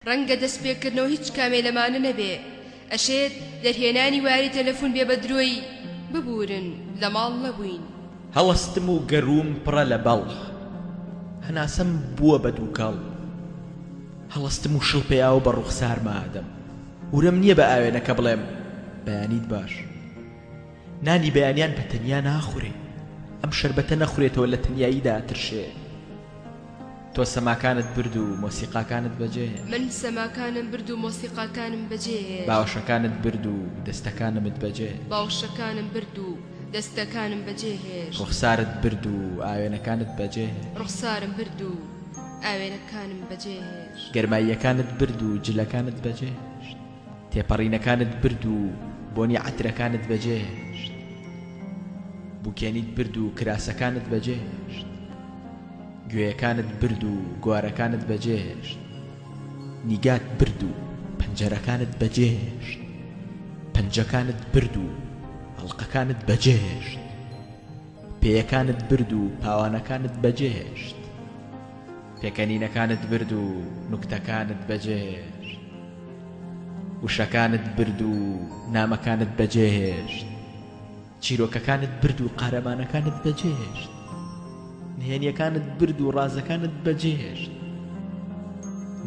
ڕەنگە دەستپێکردنەوە هیچ کامێ لەمانە نەبێ ئەشێت دەرهێنانی واری تەلەفۆن بێ بەدرۆی ببورن لە ماڵ نەبووین. هەڵەستم و گەروم پڕە لە بەڵ هەناسەم بووە بە دووکەڵ هەڵەستم و شڵپەیاوە بە ڕوخسار مادەم ورم نییە بە ئاوێنەکە بڵێم بەیانیت باش نانی بەیانیان بە تەنیا ناخورێ ئەم شەربەتە نەخورێتەوە لە تەنیاییدا ترشێ تۆ سەماکانت برد و مۆسیقاکانت بەجێ من سەماکانم برد و مۆسیقاکانم بەجێ باوەشەکانت برد و دەستەکانمت بەجێ باوشەکانم برد و دەستەکانم بەجێهێشت ڕوخسارت برد و ئاوێنەکانت بەجێ ڕوخسارم برد و ئاوێنەکانم بەجێهێشت گەرماییەکانت برد و جلەکانت بەجێهێشت تێپەڕینەکانت برد و بۆنی عەترەکانت بەجێهێشت بوکێنیت برد و کراسەکانت بەجێهێشت گوێیەکانت برد و گوارەکانت بەجێهێشت نیگات برد و پەنجەرەکانت بەجێهێشت پەنجەکانت برد و هەڵقەکانت بەجێهێشت پێیەکانت برد و پاوانەکانت بەجێهێشت پێکەنینەکانت برد و نوکتەکانت بەجێهێشت وشەکانت برد و نامەکانت بەجێهێشت چیرۆکەکانت برد و قارەمانەکانت بەجێهێشت نهێنیەکانت برد و ڕازەکانت بەجێهێشت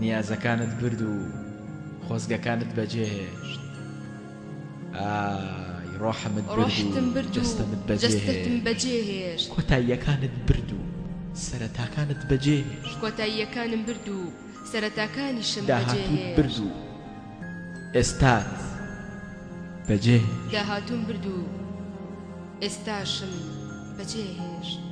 نیازەکانت برد و خۆزگەکانت بەجێهێشت ئای ڕۆحمت برد و جەستەمت بەجێهێشت کۆتاییەکانت برد و سەرەتاکانت بەجێهێشت کۆتاییەکانم برد و سەرەتاکانیشم داهاتوت برد و ئێستات بەجێهێشت داهاتوم برد و ئێستاشم بەجێهێشت